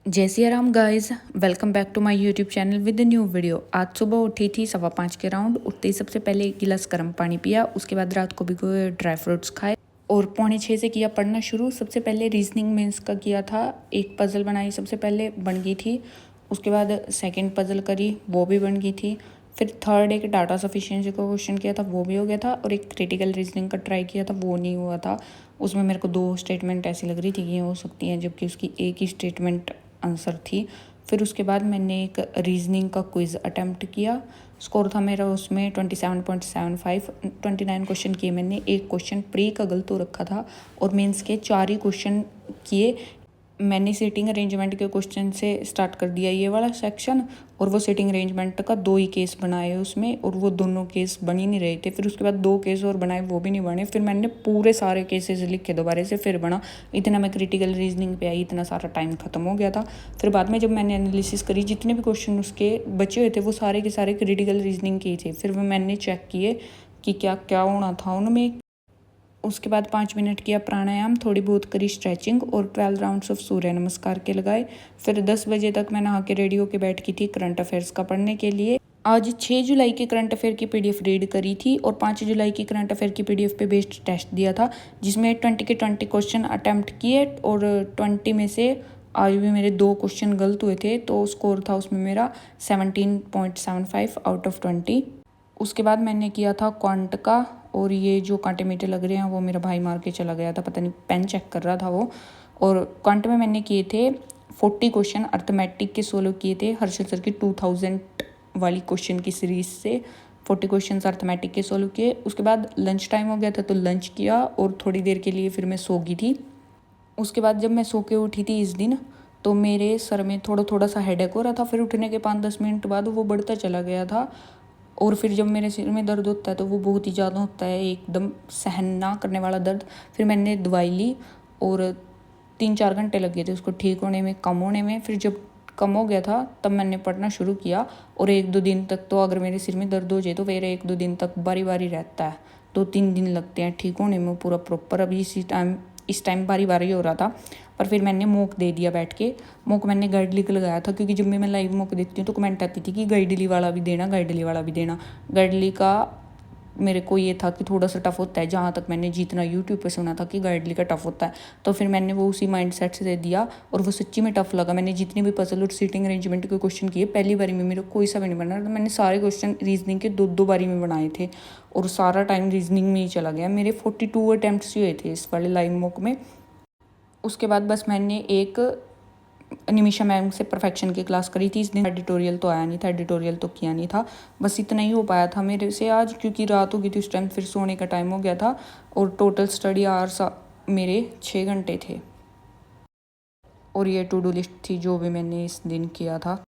जय Siya Ram guys, welcome back to my YouTube channel with new video. आज सुबह उठी थी 5:15 के राउंड। उठते ही सबसे पहले एक गिलास गर्म पानी पिया, उसके बाद रात को भिगोए ड्राई फ्रूट्स खाए और 5:45 से किया पढ़ना शुरू। सबसे पहले रीजनिंग मेंस का किया था, एक पज़ल बनाई, सबसे पहले बन गई थी। उसके बाद सेकंड पज़ल करी, वो भी बन गई थी। फिर थर्ड एक डाटा सफिशिएंसी का क्वेश्चन किया था, वो भी हो गया था। और एक क्रिटिकल रीजनिंग का ट्राई किया था, वो नहीं हुआ था। उसमें मेरे को 2 स्टेटमेंट ऐसी लग रही थी कि ये हो सकती हैं, जबकि उसकी एक ही स्टेटमेंट आंसर थी। फिर उसके बाद मैंने एक रीजनिंग का क्विज़ अटेम्प्ट किया। स्कोर था मेरा उसमें 27.75। 29 क्वेश्चन किए मैंने, एक क्वेश्चन प्री का गलत हो रखा था और मेंस के 4 ही क्वेश्चन किए। मैंने सीटिंग अरेंजमेंट के क्वेश्चन से स्टार्ट कर दिया ये वाला सेक्शन, और वो सीटिंग अरेंजमेंट का 2 ही केस बनाए उसमें, और वो दोनों केस बन ही नहीं रहे थे। फिर उसके बाद 2 केस और बनाए, वो भी नहीं बने। फिर मैंने पूरे सारे केसेस लिखे दोबारा से, फिर बना। इतना मैं क्रिटिकल रीजनिंग पे आई, इतना सारा टाइम खत्म हो गया था। फिर बाद में जब मैंने एनालिसिस करी, जितने भी क्वेश्चन उसके बचे हुए थे वो सारे के सारे क्रिटिकल रीजनिंग के ही थे। फिर वो मैंने चेक किए कि क्या क्या होना था उनमें। उसके बाद 5 मिनट किया प्राणायाम, थोड़ी बहुत करी स्ट्रेचिंग और 12 राउंड्स ऑफ सूर्य नमस्कार के लगाए। फिर 10 बजे तक मैं नहा के रेडी होके बैठ की थी करंट अफेयर्स का पढ़ने के लिए। आज 6 जुलाई की करंट अफेयर की पीडीएफ रीड करी थी और 5 जुलाई की करंट अफेयर की पीडीएफ पे बेस्ड टेस्ट दिया था, जिसमें 20 के 20 क्वेश्चन अटैम्प्ट किए और 20 में से आज भी मेरे 2 क्वेश्चन गलत हुए थे, तो स्कोर था उसमें मेरा 17.75 आउट ऑफ 20। उसके बाद मैंने किया था क्वांट का, और ये जो कांटे मीटे लग रहे हैं वो मेरा भाई मार के चला गया था, पता नहीं पेन चेक कर रहा था वो। और क्वांट में मैंने किए थे 40 क्वेश्चन अर्थमेटिक के सोल्व किए थे, हर्षल सर की 2000 वाली क्वेश्चन की सीरीज से 40 क्वेश्चन अर्थमेटिक के सोल्व किए। उसके बाद लंच टाइम हो गया था तो लंच किया और थोड़ी देर के लिए फिर मैं सो गई थी। उसके बाद जब मैं सो के उठी थी इस दिन, तो मेरे सर में थोड़ा थोड़ा सा हेडेक हो रहा था। फिर उठने के 5-10 मिनट बाद वो बढ़ता चला गया था। और फिर जब मेरे सिर में दर्द होता है तो वो बहुत ही ज़्यादा होता है, एकदम सहन ना करने वाला दर्द। फिर मैंने दवाई ली और 3-4 घंटे लग गए थे उसको ठीक होने में, कम होने में। फिर जब कम हो गया था तब मैंने पढ़ना शुरू किया, और 1-2 दिन तक तो अगर मेरे सिर में दर्द हो जाए तो फिर 1-2 दिन तक बारी बारी रहता है, 2-3 दिन लगते हैं ठीक होने में पूरा प्रॉपर। अभी इस टाइम बारी बारी हो रहा था। पर फिर मैंने मॉक दे दिया बैठ के। मॉक मैंने गाइडली का लगाया था, क्योंकि जब भी मैं लाइव मॉक देती हूँ तो कमेंट आती थी कि गाइडली वाला भी देना, गाइडली वाला भी देना। गाइडली का मेरे को ये था कि थोड़ा सा टफ होता है, जहाँ तक मैंने जितना यूट्यूब पे सुना था कि गाइडली का टफ होता है, तो फिर मैंने वो उसी माइंड सेट से दे दिया और वो सच्ची में टफ लगा। मैंने जितने भी पजल और सीटिंग अरेंजमेंट के क्वेश्चन किए, पहली बारी में मेरे कोई सा भी नहीं बना, तो मैंने सारे क्वेश्चन रीजनिंग के 2-2 बारी में बनाए थे और सारा टाइम रीजनिंग में ही चला गया। मेरे 42 अटैम्प्ट्स हुए थे इस वाले लाइव मॉक में। उसके बाद बस मैंने एक निमिषा मैम से परफेक्शन की क्लास करी थी। इस दिन एडिटोरियल तो आया नहीं था, एडिटोरियल तो किया नहीं था। बस इतना ही हो पाया था मेरे से आज, क्योंकि रात हो गई थी उस टाइम, फिर सोने का टाइम हो गया था। और टोटल स्टडी आवर्स मेरे 6 घंटे थे। और ये टू डू लिस्ट थी जो भी मैंने इस दिन किया था।